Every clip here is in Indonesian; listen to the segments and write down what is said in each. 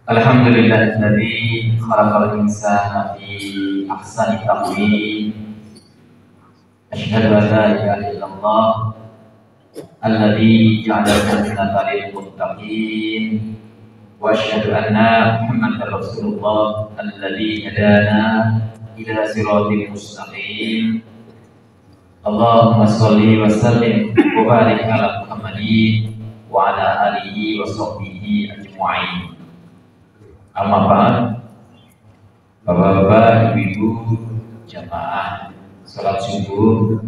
Alhamdulillahilladzi khalaqal insana fi ahsani taqwim. Asyhadu an la ilaha illallah alladzi ja'ala jannata lil muttaqin wa asyhadu anna Muhammadar Rasulullah alladzi hadana ila siratal mustaqim. Allahumma shalli wa sallim wa barik ala Muhammadin wa ala alihi wa sahbihi ajma'in. Amma ba'd, Bapak-bapak, ibu-ibu, jamaah salat subuh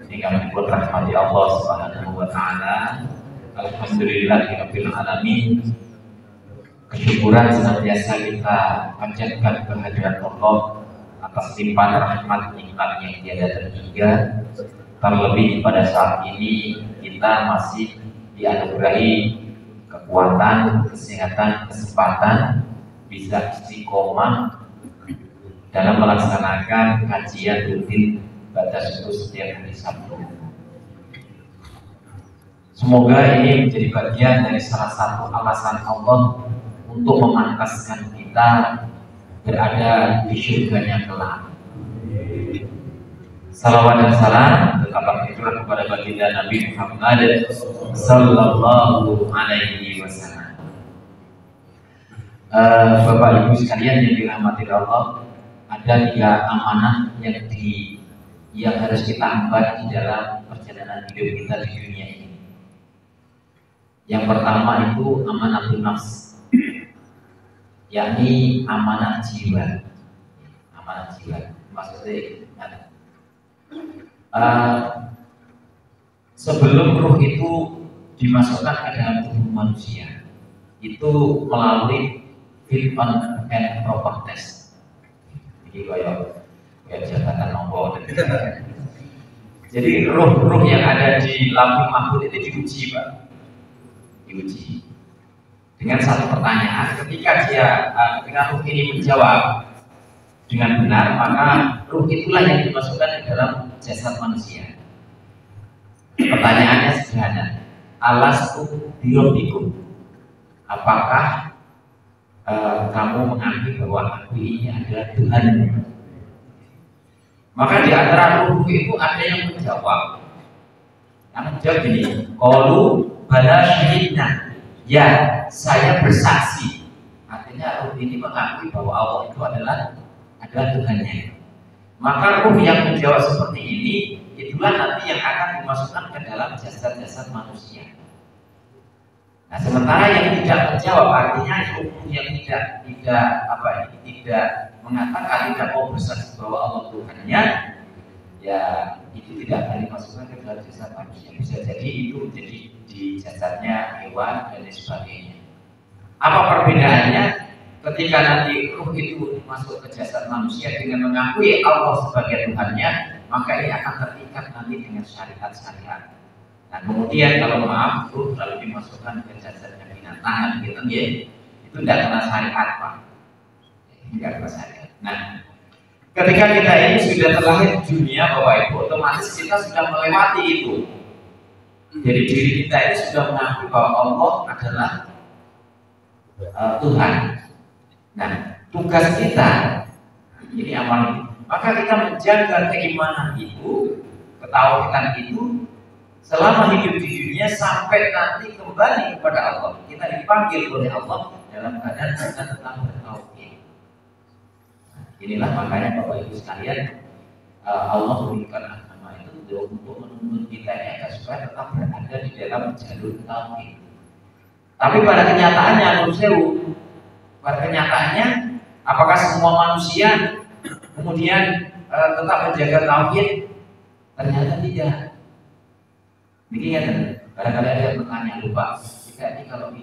dengan rahmati Allah Subhanahu wa taala. Alhamdulillahirabbil alamin. Kesyukuran senantiasa kita panjatkan kehadirat Allah atas limpahan rahmat nikmat yang tiada terhingga. Terlebih pada saat ini kita masih dianugerahi kekuatan, kesehatan, kesempatan bisa istiqomah dalam melaksanakan kajian rutin pada setiap hari Sabtu. Semoga ini menjadi bagian dari salah satu alasan Allah untuk memantaskan kita berada di surganya kelak. Salawat dan salam tetaplah tercurah kepada baginda Nabi Muhammad sallallahu alaihi wasallam. Bapak Ibu sekalian yang dirahmati Allah, ada 3 amanah yang harus kita emban di dalam perjalanan hidup kita di dunia ini. Yang pertama itu amanah nafs, yakni amanah jiwa. Amanah jiwa maksudnya sebelum ruh itu dimasukkan ke dalam tubuh manusia, itu melalui fit and proper test. Jadi kayak jabatan nombor. Jadi ruh yang ada di lambung mahfud itu diuji, Pak. Diuji dengan satu pertanyaan. Ketika ruh ini menjawab dengan benar, maka ruh itulah yang dimasukkan ke dalam jasad manusia. Pertanyaannya sederhana. Alastu birabbikum. Apakah kamu mengakui bahwa aku ini adalah Tuhan? Maka di antara ruh itu ada yang menjawab. Yang menjawab ini, qalu bala syahidna. Ya, saya bersaksi. Artinya ruh ini mengakui bahwa Allah itu adalah Tuhannya. Maka ruh yang menjawab seperti ini, itulah nanti yang akan dimasukkan ke dalam jasad-jasad manusia. Nah, sementara yang tidak menjawab, artinya ruh yang tidak mengatakan, tidak mau bersaksi bahwa Allah Tuhannya, ya itu tidak akan dimasukkan ke dalam jasad manusia. Bisa jadi itu menjadi di jasadnya hewan dan lain sebagainya. Apa perbedaannya? Ketika nanti ruh itu masuk ke jasad manusia dengan mengakui Allah sebagai Tuhannya, maka ini akan terikat nanti dengan syariat-syariat. Nah, kemudian kalau maaf, ruh lalu dimasukkan ke jasadnya binatang, gitu ya, itu tidak kena syariat, Pak. Tidak kena syariat. Nah, ketika kita ini sudah terlahir di dunia, Bapak Ibu, otomatis kita sudah melewati itu. Jadi diri kita ini sudah mengakui bahwa Allah adalah Tuhan. Nah, tugas kita ini amal. Maka kita menjaga keimanan itu, ketauhidan itu selama hidup di dunia sampai nanti kembali kepada Allah. Kita dipanggil oleh Allah dalam keadaan kita tetap bertauhid. Inilah makanya Bapak Ibu sekalian, Allah memberikan agama itu untuk menuntut kita agar supaya tetap berada di dalam jalur tauhid. Tapi pada kenyataannya, pada kenyataannya, apakah semua manusia kemudian tetap menjaga tauhid? Ternyata tidak. Begini, kadang-kadang ada yang bertanya, lupa. Kita ini kalau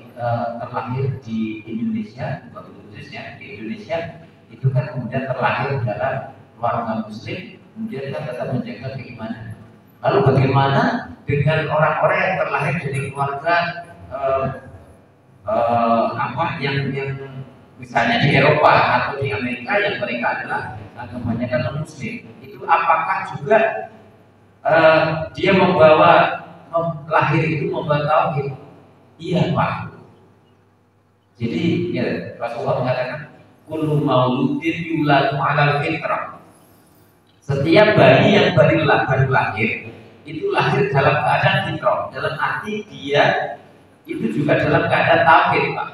terlahir di Indonesia, di Indonesia itu kan kemudian terlahir dalam keluarga Muslim, kemudian kita tetap menjaga keimanan. Lalu bagaimana dengan orang-orang yang terlahir dari keluarga yang misalnya di Eropa atau di Amerika yang mereka adalah kebanyakan non-Muslim? Itu apakah juga dia lahir itu membawa tauhid? Iya, Pak. Jadi ya Rasulullah mengatakan kullu mauludin yuladu 'alal fitrah. Setiap bayi yang baru lahir itu lahir dalam keadaan fitrah, dalam arti dia itu juga dalam keadaan tauhid, Pak.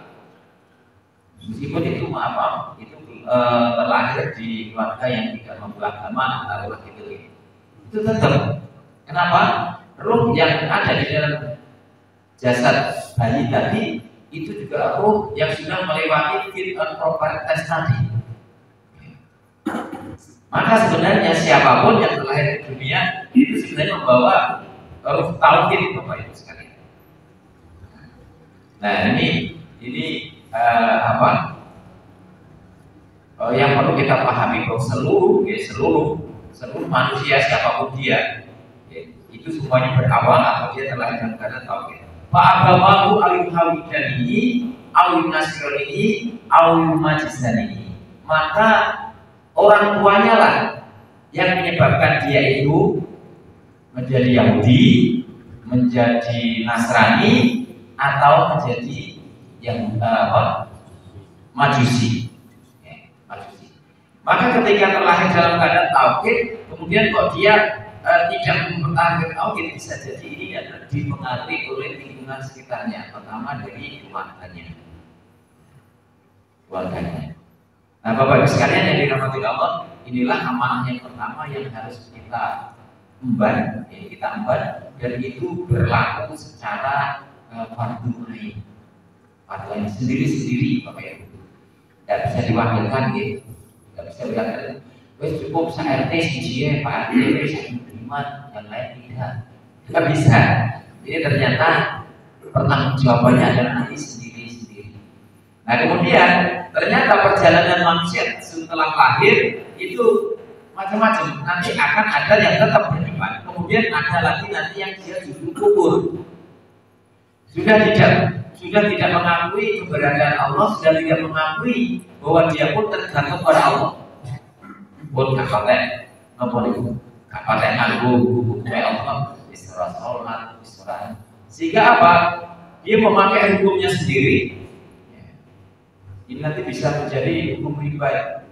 Meskipun itu maaf, itu terlahir di keluarga yang tidak memeluk agama atau laki-laki, itu tetap. Kenapa? Ruh yang ada di dalam jasad bayi tadi itu juga ruh yang sudah melewati fit and proper test tadi. Maka sebenarnya siapapun yang terlahir di dunia itu sebenarnya membawa ruh tauhid, Bapak Ibu sekalian. Nah ini yang perlu kita pahami bahwa seluruh manusia siapapun dia itu semuanya berawal atau dia terlahir dalam keadaan tauhid. Fa'abawahu al-hawidanihi al-nasranihi al-majisanihi. Maka orang tuanya lah yang menyebabkan dia itu menjadi Yahudi, menjadi Nasrani, atau menjadi yang Majusi. Majusi. Maka ketika terlahir dalam keadaan tauhid, kemudian kok dia tidak mempertahankan tauhid, bisa jadi ini adalah dipengaruhi oleh lingkungan sekitarnya, pertama dari keluarganya. Nah, Bapak Ibu sekalian yang dirahmati Allah, inilah amanah yang pertama yang harus kita emban, dan itu berlaku secara fardu ain. Fardu ain sendiri-sendiri, Bapak Ibu. Tidak bisa diwakilkan, gitu. Tidak bisa diwakilkan. Wes cukup se-RT siji Pak RT saya beriman, yang lain tidak. Tidak bisa. Ini ternyata pertanggungjawabannya adalah nanti sendiri-sendiri. Nah, kemudian ternyata perjalanan manusia setelah lahir itu macam-macam. Nanti akan ada yang tetap beriman, kemudian ada lagi nanti yang dia justru kufur. Sudah tidak mengakui keberadaan Allah, sudah tidak mengakui bahwa dia pun tergantung pada Allah. Pun kakak ngaku hukumnya Allah, istirahat sholat, istirahat. Sehingga apa? Dia memakai hukumnya sendiri. Ini nanti bisa menjadi hukum lebih baik.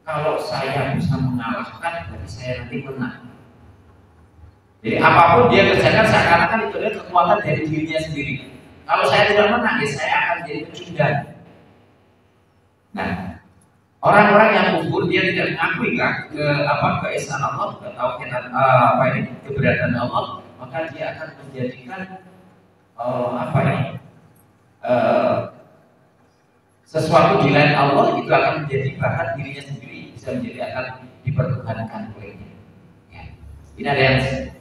Kalau saya bisa mengalahkan, berarti saya nanti menang. Jadi apapun dia kerjakan seakan-akan itu adalah kekuatan dari dirinya sendiri. Kalau saya tidak menang, ya saya akan jadi pecundang. Nah, orang-orang yang kufur dia tidak mengakui keesaan Allah, keberadaan Allah, maka dia akan menjadikan sesuatu di lain Allah itu akan menjadi bahan dirinya sendiri, bisa menjadi akan dipertuhankan olehnya. Ya. Ini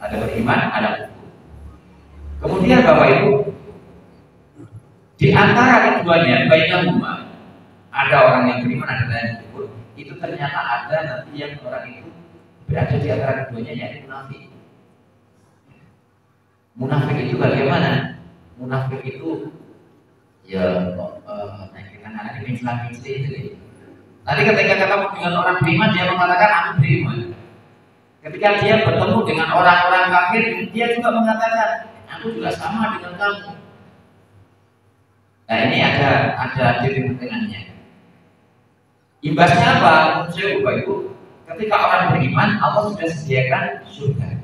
ada beriman, ada kufur. Kemudian Bapak Ibu, di antara keduanya bainahuma, ada orang yang beriman, ada yang kufur. Itu ternyata ada nanti yang orang itu berada di antara keduanya, yaitu munafik. Munafik itu bagaimana? Munafik itu anak pincang-pincang itu. Tadi ketika ketemu dengan orang beriman, dia mengatakan aku beriman. Ketika dia bertemu dengan orang-orang kafir, dia juga mengatakan aku juga sama dengan kamu. Nah, ini ada titik tengahnya. Imbasnya apa? Saya Bapak Ibu, ketika orang beriman, Allah sudah sediakan surga.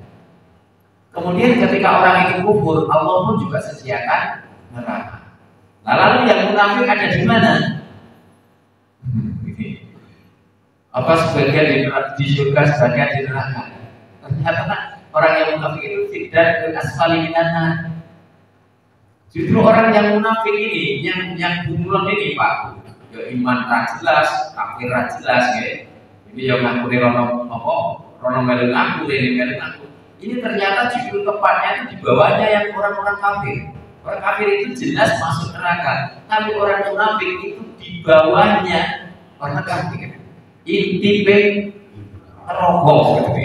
Kemudian ketika orang itu kufur, Allah pun juga sediakan neraka. Nah, lalu yang munafik ada di mana? Apa sebagian di surga, sebagian di neraka? Ternyata orang yang munafik itu tidak ke asfali minana. Justru orang yang munafik ini, yang bunglon ini Pak, ya iman tak jelas, kafir tak jelas, ya. Ini yang ngaku rono meleng aku, ini meleng aku. Ini ternyata justru tepatnya itu di bawahnya yang orang-orang kafir. Orang kafir itu jelas masuk neraka, tapi orang munafik itu di bawahnya orang kafir. Intipe rokok,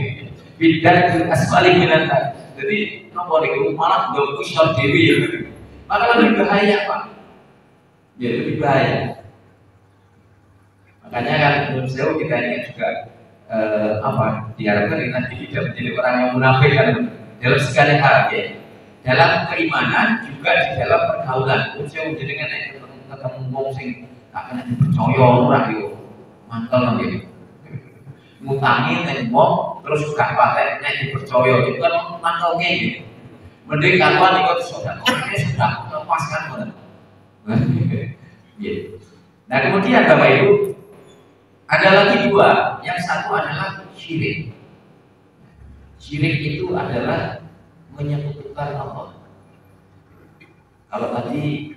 bidan asfali minata. Jadi nomor itu malah dong kusol dewi. Maka lebih bahaya Pak. Ya lebih bahaya. Makanya kan menurut saya kita ini juga diharapkan nanti tidak menjadi orang yang munafik kan dalam segala hal ya. Dalam keimanan juga di dalam pergaulan. Saya menjadikan ketemu ngomong sing gak kena dipercaya ora yo. Mangkel nggih. Ngutangi nek wong terus gak patek nek dipercaya itu kan mangkel nggih. Mending karuan ikut saudara. Sudah lepaskan ngoten. Nah kemudian Bapak Ibu ada lagi dua. Yang satu adalah syirik. Syirik itu adalah menyekutukan Allah. Kalau tadi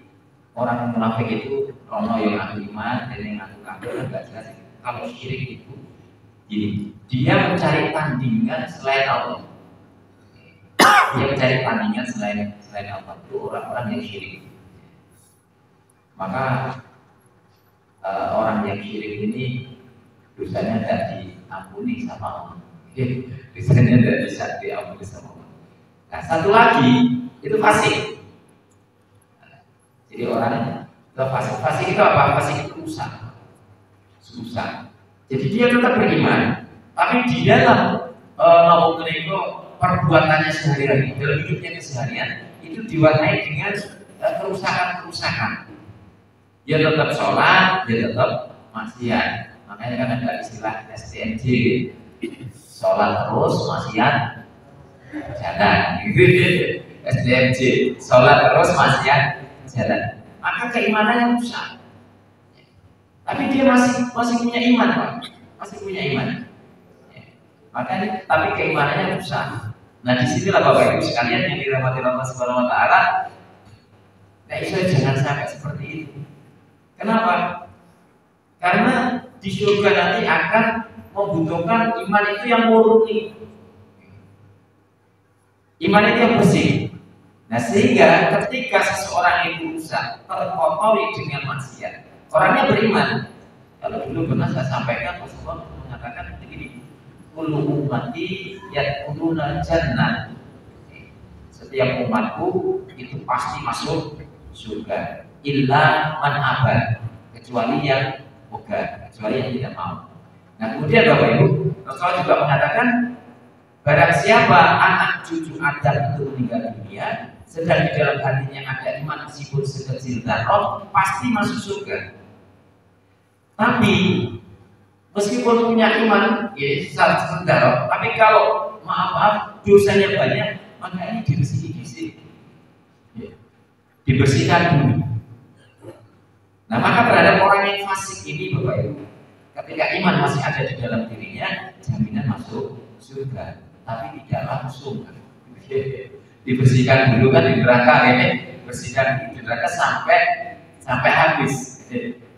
orang munafik itu ono yang ngaku iman dan yang ngaku kafir enggak jelas. Kalau syirik itu jadi dia mencari tandingan selain Allah. Dia mencari tandingan selain Allah itu orang-orang yang syirik. Maka orang yang syirik ini dosanya tidak diampuni sama Allah. Dosanya tidak bisa diampuni sama Allah. Nah satu lagi itu fasik. Jadi orang itu fasik itu apa? Fasik itu susah. Jadi dia tetap beriman, tapi di dalam perbuatannya sehari-hari, dalam hidupnya keseharian itu diwarnai dengan kerusakan. Dia tetap sholat, dia tetap maksiat. Makanya kan ada istilah STMJ, sholat terus maksiat jalan. STMJ, sholat terus maksiat jalan. Maka keimanannya rusak. Tapi dia masih punya iman, Pak. Masih punya iman. Makanya, tapi keimanannya rusak. Nah, disinilah Bapak Ibu sekalian yang dirahmati Allah Subhanahu Wa Taala. Nah, itu jangan sampai seperti itu. Kenapa? Karena di surga nanti akan membutuhkan iman itu yang murni, iman itu yang bersih. Nah, sehingga ketika seseorang itu rusak, terkotori dengan maksiat, orangnya beriman. Kalau dulu pernah saya sampaikan, Rasulullah mengatakan begini, kullu ummati yadkhuluna jannah. Setiap umatku itu pasti masuk surga, illa man aba, kecuali yang ogah, kecuali yang tidak mau. Nah, kemudian Bapak Ibu, Rasulullah juga mengatakan, barang siapa anak cucu Adam itu meninggal dunia, sedang di dalam hatinya ada iman meskipun sekecil darah, pasti masuk surga. Tapi meskipun punya iman, ya sebentar. Tapi kalau maaf dosanya banyak, maka ini dibersihkan dulu. Nah, maka terhadap orang yang fasik ini, Bapak Ibu, ketika iman masih ada di dalam dirinya, jaminan masuk surga, tapi tidak langsung. Dibersihkan dulu kan di neraka ini, bersihkan di neraka sampai habis,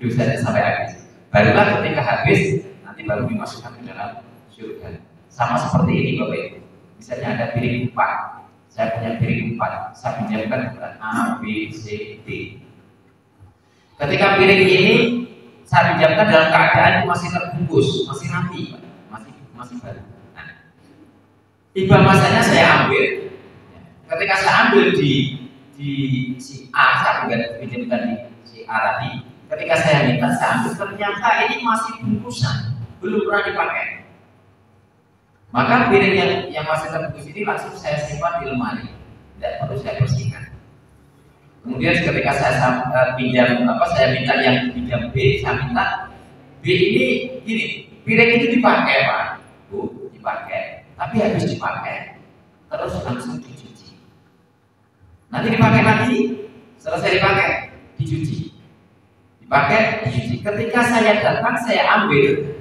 dosanya sampai habis. Barulah ketika habis, nanti baru dimasukkan ke dalam surga. Sama seperti ini Bapak Ibu. Misalnya ada piring 4, saya punya piring 4, saya pinjamkan kepada A, B, C, D. Ketika piring ini saya pinjamkan dalam keadaan masih terbungkus, masih rapi, masih baru. Nah, tiba masanya saya ambil. Ketika saya ambil di si A, saya pinjamkan di si A tadi. Ketika saya minta saya ambil, ternyata ini masih bungkusan, belum pernah dipakai. Maka piring yang masih terbungkus ini langsung saya simpan di lemari, tidak perlu saya bersihkan. Kemudian ketika saya saya minta yang pinjam B, saya minta B ini gini, piring itu dipakai Pak, Bu, dipakai, tapi habis dipakai, terus langsung dicuci. Nanti dipakai lagi, selesai dipakai, dicuci. Dipakai, dicuci. Ketika saya datang, saya ambil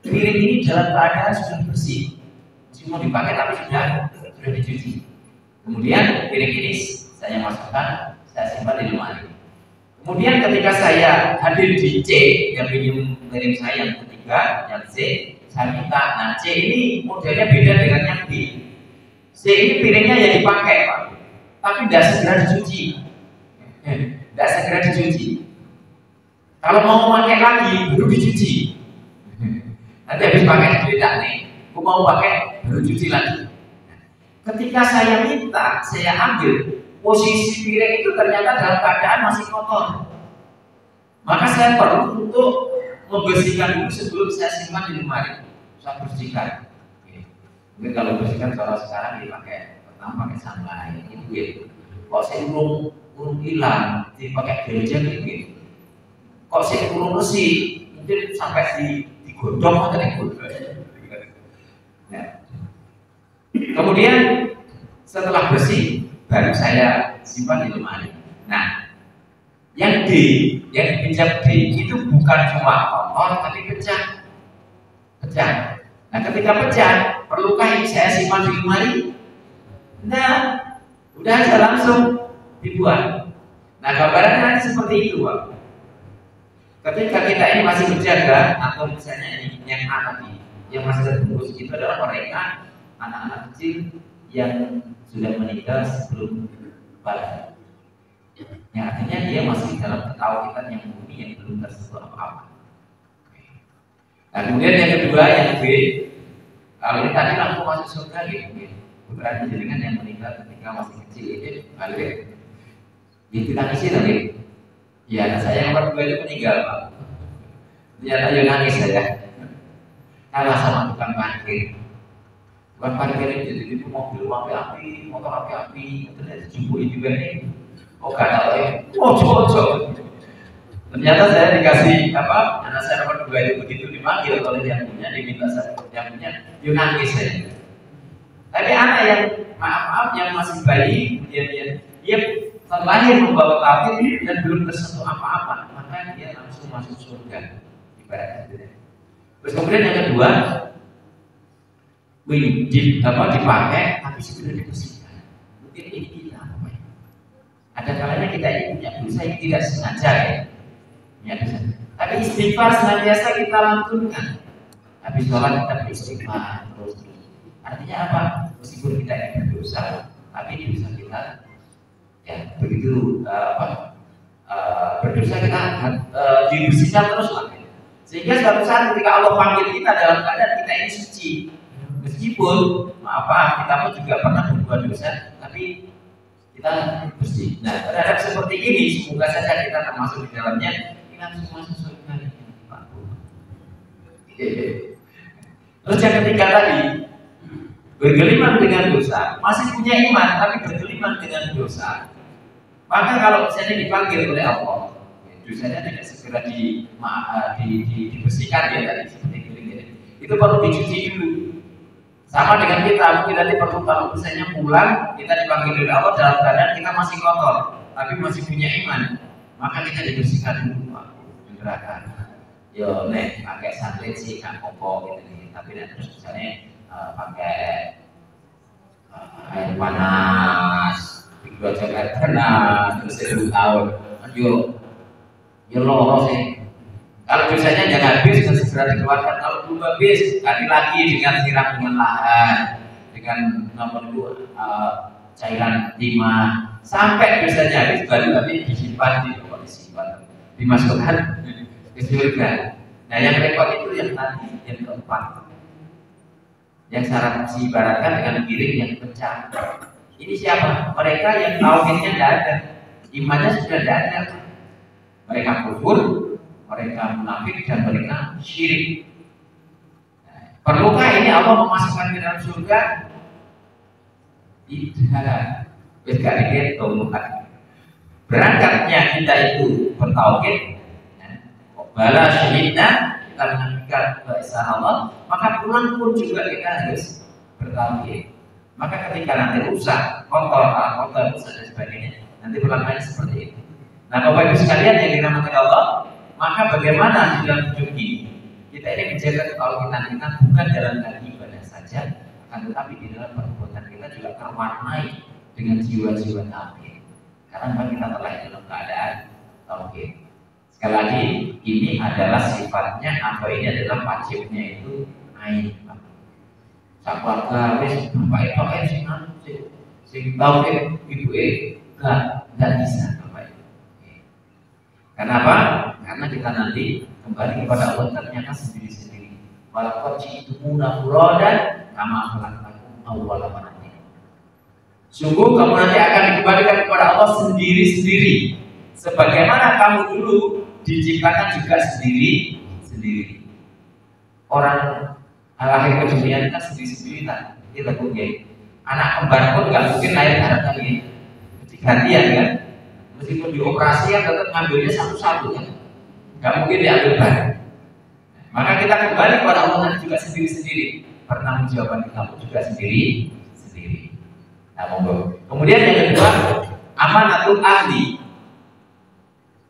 piring ini dalam keadaan sudah bersih, meskipun dipakai tapi sudah dicuci. Kemudian piring ini saya masukkan, saya simpan di lemari. Kemudian ketika saya hadir di C, yang ngirim saya yang ketiga, yang C, saya minta. Nah, C ini modelnya beda dengan yang B. C ini piringnya yang dipakai Pak, tapi tidak segera dicuci. Tidak segera dicuci. Kalau mau pakai lagi, baru dicuci. Nanti habis pakai digeledah nih, aku mau pakai, baru cuci lagi. Ketika saya minta, saya ambil, posisi piring itu ternyata dalam keadaan masih kotor. Maka saya perlu untuk membersihkan dulu sebelum saya simpan di lemari. Saya bersihkan. Mungkin kalau bersihkan kalau sekarang dipakai, pertama pakai sunlight, itu. Kalau saya belum hilang, dipakai deterjen gitu. Kok sing kurung besi mungkin sampai digodong atau digodong. Nah. Kemudian setelah bersih baru saya simpan di lemari. Nah, yang dipinjam D itu bukan cuma kotor tapi pecah. Nah, ketika pecah, perlukah ini saya simpan di lemari? Nah, udah aja langsung dibuat. Nah, gambarannya seperti itu, Pak. Ketika kita ini masih menjaga, atau misalnya ini yang tadi, yang masih terbungkus itu adalah mereka anak-anak kecil yang sudah meninggal sebelum balik. Yang artinya dia masih dalam ketahuan yang murni yang belum tersentuh apa-apa. Nah, kemudian yang kedua, yang B, kalau ini tadi langsung masuk surga gitu, bukan jenengan yang meninggal ketika masih kecil itu balik. Dia ditangisi lagi. Ya, anak saya yang berdua itu meninggal, Pak. Ternyata dia nangis saya. Kalah sama tukang parkir. Tukang parkir itu mobil api-api, motor api-api, ternyata jumbo juga ini. Oh, gak tahu ya. Ojo. Ternyata saya dikasih apa? Anak saya nomor 2 itu begitu dipanggil oleh yang punya, diminta saya yang punya, dia nangis saya. Tapi anak yang maaf yang masih bayi, dia terlahir membawa kafir dan belum tersentuh apa-apa, maka dia langsung masuk surga. Ibaratnya. Terus kemudian yang kedua, dipakai tapi sudah dibersihkan. Mungkin ini kita apa ya? Ada kalanya kita ini punya dosa yang tidak sengaja ya. Tapi istighfar senantiasa kita lantunkan. Habis sholat kita beristighfar terus. Artinya apa? Meskipun kita ini berdosa, tapi dosa kita ya begitu berdosa kita dibersihkan terus lagi. Sehingga suatu saat ketika Allah panggil kita dalam keadaan kita ini suci, meskipun maaf kita pun juga pernah berbuat dosa, tapi kita bersih. Nah, terhadap seperti ini semoga saja kita termasuk di dalamnya. Kita langsung masuk surga ini. Terus yang ketiga tadi, bergelimang dengan dosa, masih punya iman tapi bergelimang dengan dosa. Maka kalau misalnya dipanggil oleh Allah, dosanya tidak segera dibersihkan ya tadi seperti ini. Itu perlu dicuci dulu. Sama dengan kita, mungkin nanti perlu kalau misalnya pulang kita dipanggil oleh Allah dalam keadaan kita masih kotor, tapi masih punya iman, maka kita dibersihkan dulu, Pak. Gerakan. Yo, pakai sandlet sih kan kopo gitu nih. Tapi terus misalnya pakai air panas, digonceng air panas, terus 1000 tahun. Yo loro sih. Kalau dosanya jangan habis dan segera dikeluarkan. Kalau belum habis, ganti lagi dengan siram dengan lahan, dengan nomor 2 cairan timah, sampai dosanya habis baru nanti disimpan dimasukkan ke surga. Nah, yang repot itu yang tadi, yang keempat, yang syarat diibaratkan dengan piring yang pecah. Ini siapa? Mereka yang tauhidnya tidak ada, imannya sudah tidak ada. Mereka kufur, mereka munafik dan mereka syirik. Nah, perlukah ini Allah memasukkan ke dalam surga? Tidak. Tidak dihitung. Berangkatnya kita itu bertauhid, bala syahidna, kita menyaksikan keesaan Allah, maka pulang pun juga kita harus bertauhid. Maka ketika nanti rusak, kotor dan sebagainya, nanti pulang seperti itu. Nah, Bapak Ibu sekalian yang dirahmati Allah, maka bagaimana di dalam hidup ini kita ini menjaga ketauhidan kita bukan dalam hal ibadah saja, akan tetapi di dalam perbuatan kita juga terwarnai dengan jiwa-jiwa tauhid. Karena kita telah dalam keadaan tauhid. Sekali lagi, ini adalah sifatnya atau ini adalah wajibnya itu ain. Keluarga wis bapak itu sing tauhid ibu enggak bisa bapak. Kenapa? Karena kita nanti kembali kepada Allah ternyata sendiri-sendiri. Walaqad ji'tumuna furadan kama khalaqnakum awwala marratin. Sungguh kamu nanti akan dikembalikan kepada Allah sendiri-sendiri. Sebagaimana kamu dulu diciptakan juga sendiri-sendiri. Orang lahir ke dunia kan sendiri-sendiri kan. Kita punya anak kembar pun nggak mungkin lahir bareng kali. Gantian kan. Meskipun dioperasi kan tetap ngambilnya satu-satu kan. nggak mungkin diambil bareng. Maka kita kembali kepada Allah juga sendiri-sendiri. Pertanggungjawaban kita juga sendiri-sendiri. Nah, monggo. Kemudian yang kedua, amanatul ahli.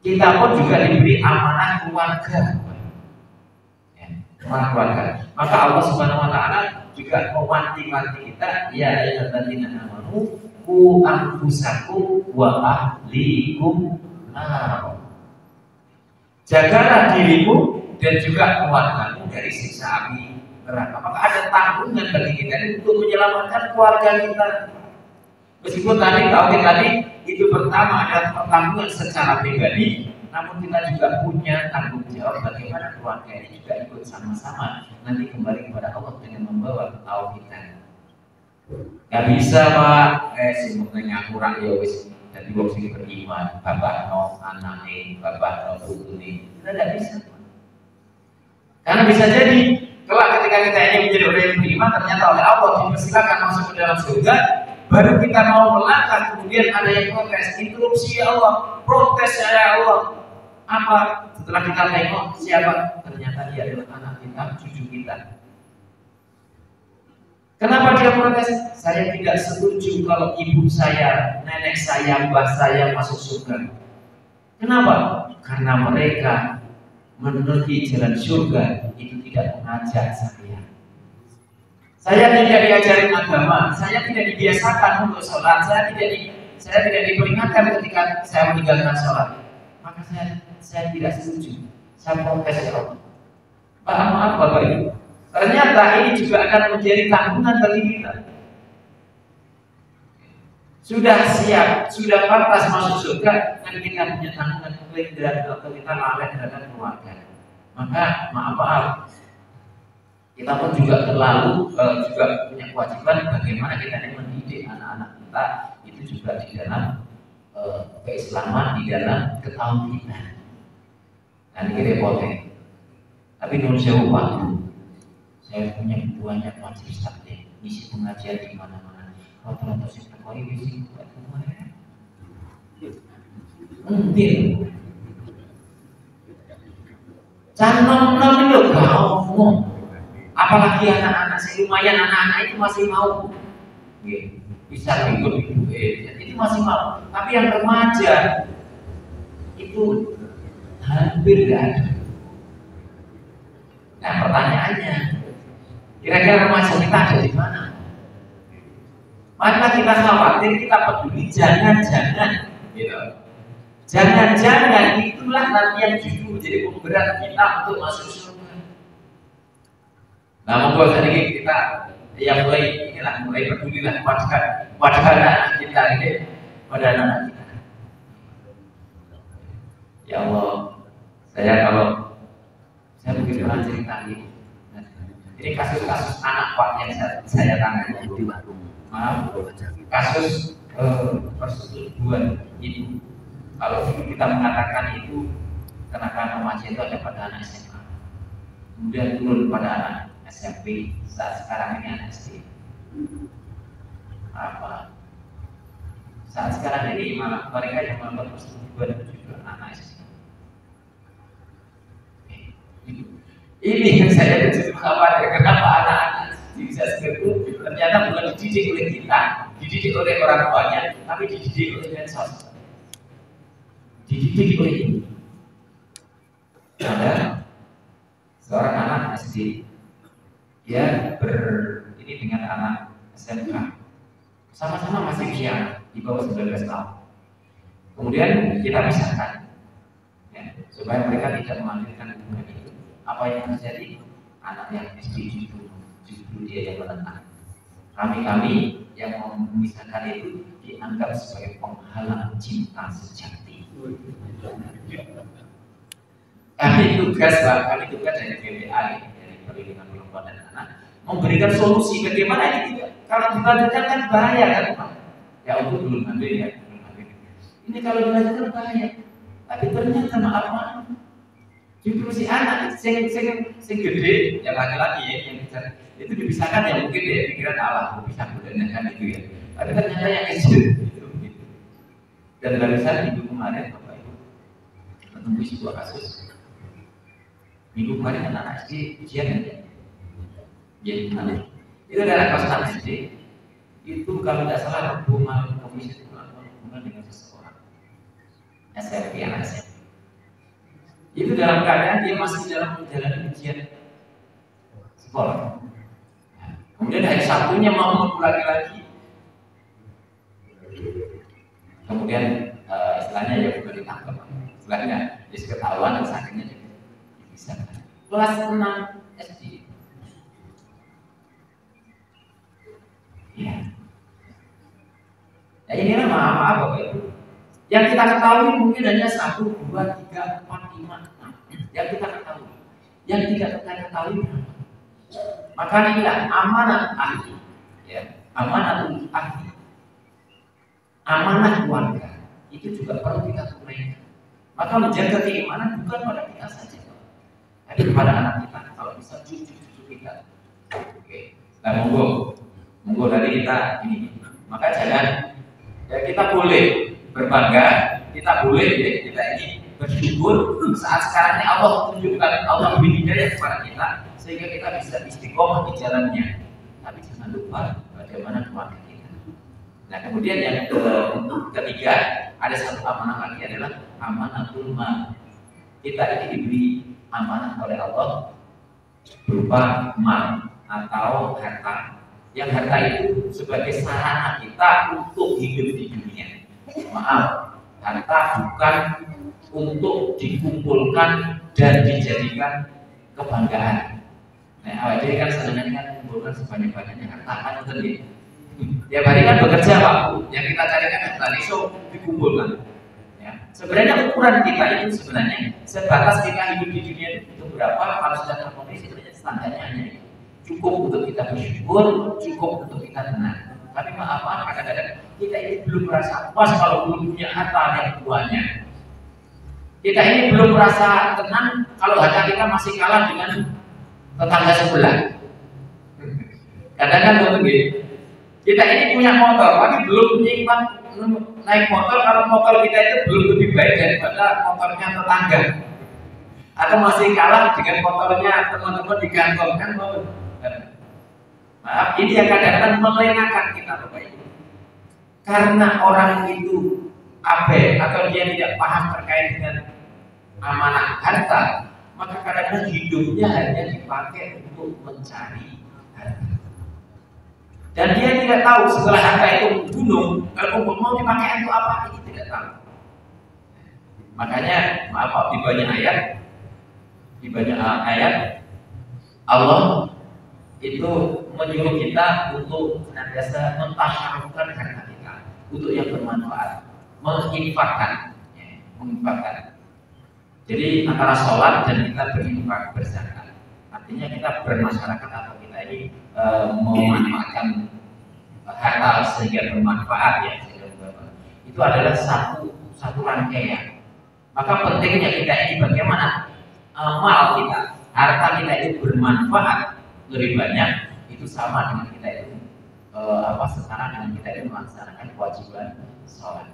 Kita pun juga diberi amanah keluarga. Ya, amanah keluarga. Maka Allah Subhanahu wa taala juga mewanti-wanti kita, ya ayyuhalladzina amanu qu anfusakum wa ahlikum nar. Jagalah dirimu dan juga keluargamu dari siksa api neraka. Maka ada tanggungan bagi kita untuk menyelamatkan keluarga kita. Meskipun tadi itu pertama adalah tanggungan secara pribadi, namun kita juga punya tanggung jawab bagaimana keluarga ini juga ikut sama-sama nanti kembali kepada Allah dengan membawa tahu kita. Gak bisa Pak, semuanya kurang ya wis. Jadi wong sing beriman, bapak no anake, bapak no putune, kita tidak bisa. Karena bisa jadi kelak ketika kita ini menjadi orang yang beriman, ternyata oleh Allah dipersilakan masuk ke dalam surga, baru kita mau melangkah, kemudian ada yang protes, interupsi ya Allah, protes ya Allah. Apa? Setelah kita tengok siapa? Ternyata dia adalah anak kita, cucu kita. Kenapa dia protes? Saya tidak setuju kalau ibu saya, nenek saya, mbah saya masuk surga. Kenapa? Karena mereka menuju jalan surga itu tidak mengajak saya. Saya tidak diajarin agama, saya tidak dibiasakan untuk sholat, saya tidak diperingatkan ketika saya meninggalkan sholat. Maka saya tidak setuju. Saya protes ya Allah. Maaf Bapak Ibu. Ternyata ini juga akan menjadi tanggungan bagi kita. Sudah siap, sudah pantas masuk surga, dan kita punya tanggungan atau kita lalai terhadap keluarga. Maka maaf, kita pun juga juga punya kewajiban bagaimana kita mendidik anak-anak kita itu juga di dalam keislaman, di dalam ketauhidan. Nah ini repotnya. Tapi menurut saya waktu saya punya banyak majelis taklim, isi pengajian di mana-mana. Rata-rata saya terkoi isi buat kemarin. Mungkin canom-canom itu gak ngomong. Apalagi anak-anak, lumayan anak-anak itu masih mau. Bisa ikut itu masih mau. Tapi yang remaja itu hampir tidak ada. Nah pertanyaannya, kira-kira remaja kita ada di mana? Maka kita khawatir, kita peduli, jangan-jangan gitu. Jangan-jangan itulah nanti yang justru menjadi pemberat kita untuk masuk surga. Nah, monggo tadi kita yang mulai pedulilah pada anak kita ini, pada anak kita. Ya Allah, saya begitu pernah cerita ini. Ini kasus-kasus anak Pak yang saya tangani di warung. Maaf, kasus persetujuan ibu. Kalau kita mengatakan itu kenakalan remaja itu ada pada anak SMA, kemudian turun pada anak SMP, saat sekarang ini anak SD. Saat sekarang ini malah mereka yang melakukan persetujuan itu juga anak SD. Ini yang saya justru khawatir, kenapa anak-anak bisa seperti itu ternyata bukan dididik oleh kita, dididik oleh orang tuanya, tapi dididik oleh medsos, dididik oleh ini. Ada seorang anak SD, dia ini dengan anak SMK, sama-sama masih usia di bawah 19 tahun. Kemudian kita pisahkan, ya, supaya mereka tidak mengambilkan hubungan itu. Apa yang terjadi? Anak yang SD justru dia yang menentang. Kami yang memisahkan itu dianggap sebagai penghalang cinta sejati. Kami tugas dari PPA, dari Perlindungan Perempuan dan Anak, memberikan solusi bagaimana ini tidak. Kalau dilanjutkan kan bahaya kan Pak? Ya untuk belum ambil ya, Ini kalau dilanjutkan bahaya. Tapi ternyata maaf. Justru si anak sing gede yang laki-laki ya yang bisa itu dipisahkan ya mungkin ya pikiran Allah bisa kan itu ya. Tapi ternyata yang kecil itu. Dan barusan itu kemarin Bapak Ibu menemui sebuah kasus Minggu kemarin anak SD ujian ya. Ya, itu adalah kelas SD. Itu kalau tidak salah hubungan komisi itu hubungan dengan seseorang. SMP anak SMP. Itu dalam keadaan dia masih dalam menjalani ujian sekolah. Kemudian hari Sabtunya mau lagi-lagi. Kemudian istilahnya ya bukan ditangkap. Istilahnya ya ketahuan dan sakitnya bisa. Kelas 6 SD. Ya. Nah inilah maaf Bapak Ibu. Yang kita ketahui mungkin hanya 1, 2, 3, 4, 5, 6. Yang kita ketahui. Yang tidak kita ketahui berapa? Maka inilah amanat ahli. Ya, amanat ahli. Amanah keluarga itu juga perlu kita tunaikan. Maka menjaga keimanan bukan pada kita saja, tapi kepada anak kita, kalau bisa cucu-cucu kita. Oke, nah monggo dari kita ini. Maka jangan ya kita boleh berbangga, kita boleh ya, kita ini bersyukur saat sekarang ini Allah tunjukkan, Allah beri hidayah kepada kita sehingga kita bisa istiqomah di jalannya. Tapi jangan lupa bagaimana keluarga kita. Nah kemudian yang ketiga ada satu amanah lagi adalah amanatul mal. Kita ini diberi amanah oleh Allah berupa mal atau harta. Yang harta itu sebagai sarana kita untuk hidup di dunia. Maaf, harta bukan untuk dikumpulkan dan dijadikan kebanggaan. Nah, jadi kan senangnya kan mengumpulkan sebanyak-banyaknya harta kan itu. Tiap hari kan bekerja Pak, yang kita carikan harta itu dikumpulkan. Ya. Sebenarnya ukuran kita itu sebenarnya sebatas kita hidup di dunia itu untuk berapa, kalau sudah terpenuhi sebenarnya standarnya hanya itu. Cukup untuk kita bersyukur, cukup untuk kita tenang. Tapi maaf, kadang-kadang kita ini belum merasa puas kalau belum punya harta yang banyak. Kita ini belum merasa tenang kalau harta kita masih kalah dengan tetangga sebelah. Kadang-kadang begitu. Kita ini punya motor, tapi belum nyimpan naik motor kalau motor kita itu belum lebih baik daripada motornya tetangga. Atau masih kalah dengan motornya teman-teman di kantor kan mau. Maaf, ini yang kadang-kadang melenakan kita Bapak Ibu. Karena orang itu abai atau dia tidak paham terkait dengan amanah harta, maka kadang-kadang hidupnya hanya dipakai untuk mencari harta. Dan dia tidak tahu setelah harta itu gunung, kalau mau dipakai untuk apa, ini tidak tahu. Makanya, maaf, di banyak ayat Allah itu menyuruh kita untuk senantiasa mentasyarufkan harta kita untuk yang bermanfaat, menginfakkan. Jadi antara sholat dan kita berinfak berzakat, artinya kita bermasyarakat atau kita ini memanfaatkan harta sehingga bermanfaat ya. Itu adalah satu rangkaian. Maka pentingnya kita ini bagaimana amal kita, harta kita itu bermanfaat lebih banyak, itu sama dengan kita itu setara dengan kita itu melaksanakan kewajiban sholat.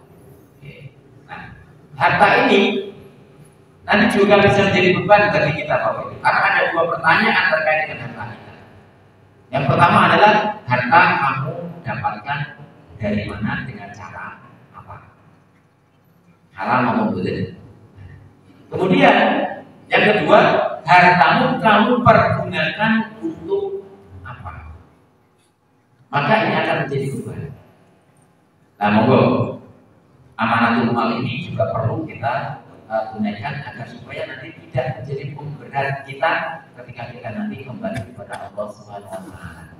Oke. Nah, harta ini nanti juga bisa menjadi beban bagi kita Bapak Ibu. Karena ada dua pertanyaan terkait dengan harta kita. Yang pertama adalah harta kamu dapatkan dari mana, dengan cara apa? Halal maupun boleh. Kemudian yang kedua, hartamu kamu pergunakan untuk apa? Maka ini akan menjadi beban. Nah, monggo amanatul mal ini juga perlu kita tunaikan agar supaya nanti tidak menjadi pemberat kita ketika kita nanti kembali kepada Allah Subhanahu wa taala.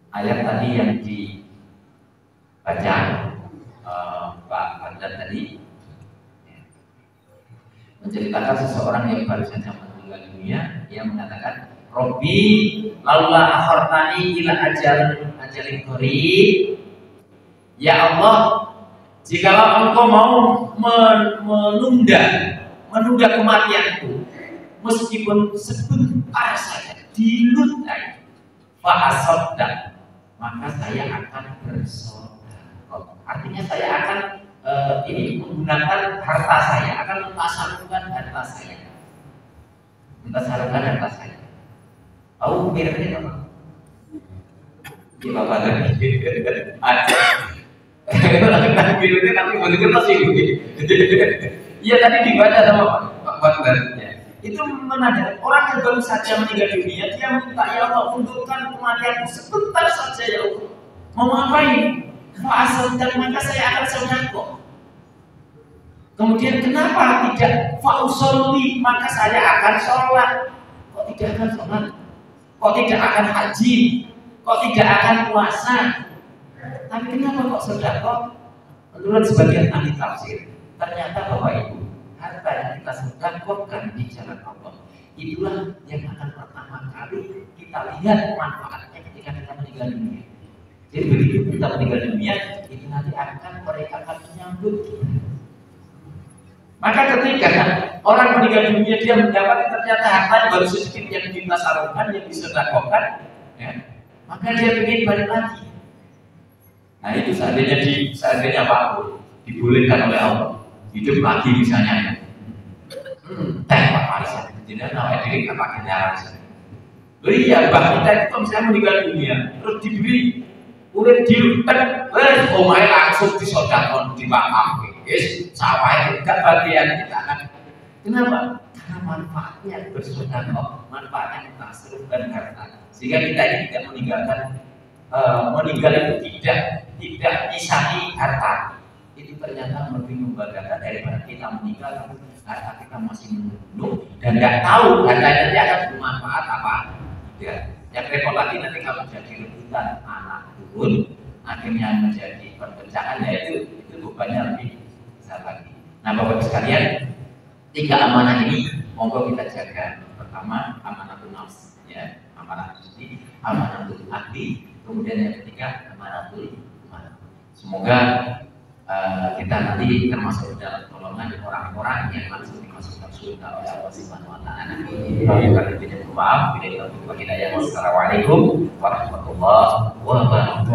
Ayat tadi yang dibaca Pak Fadlan tadi menceritakan seseorang yang baru saja meninggal dunia, yang mengatakan, Robbi laula akhartani ila ajalin qarib. Ya Allah, jikalau engkau mau menunda kematianku meskipun sebentar saja, dilutai, fa'asoddaq, maka saya akan bersedekah. Artinya saya akan menggunakan harta saya, akan mentasarufkan harta saya. Mentasarufkan harta saya. Tahu kira-kira apa? Di bapak tadi ada. Itu nanti begitu sih. Iya tadi dibaca sama Pak Bandar. Itu menandakan orang yang baru saja meninggal dunia, dia minta ya Allah undurkan kematianku sebentar saja ya Allah. Mau ngapain? Fa'asal dan maka saya akan sedekah. Kemudian kenapa tidak fa'usolli maka saya akan sholat? Kok tidak akan sholat? Kok tidak akan haji? Kok tidak akan puasa? Tapi kenapa kok sedekah? Menurut sebagian ahli tafsir, ternyata Bapak Ibu, harta yang kita sedekahkan di jalan Allah itulah yang akan pertama kali kita lihat manfaatnya ketika kita meninggal dunia. Jadi begitu kita meninggal dunia, itu nanti mereka akan menyambut kita. Maka ketika orang meninggal dunia dia mendapat ternyata harta yang baru sedikit yang ditasarufkan, yang disedekahkan, ya, maka dia ingin balik lagi. Nah itu seandainya Pak dibolehkan oleh Allah hidup lagi misalnya, teh Pak Marisa, jadi nama diri kan pakai darah. Oh iya, bah kita itu misalnya meninggal dunia, terus diberi urip diutek, omahe langsung disodakon di makam, guys, sawah itu gak bagian kita kan? Kenapa? Karena manfaatnya bersodakon, manfaatnya kita serupkan harta, sehingga kita ini tidak meninggalkan, meninggal itu tidak pisahi harta. Itu ternyata lebih membanggakan daripada kita meninggal tapi harta kita masih menunduk dan nggak tahu hartanya nanti akan bermanfaat apa. Ya, yang repot lagi nanti kalau jadi rebutan anak turun, akhirnya menjadi perpecahan, yaitu itu bebannya lebih besar lagi. Nah, Bapak sekalian, 3 amanah ini monggo kita jaga. Pertama, amanatul nafs, ya, amanatul diri, amanatul hati, kemudian yang ketiga amanatul iman. Semoga kita nanti termasuk dalam golongan orang-orang yang langsung dimasukkan surga oleh Allah Subhanahu wa taala. Kami tidak maaf bila kita hidayah. Wassalamualaikum warahmatullahi wabarakatuh.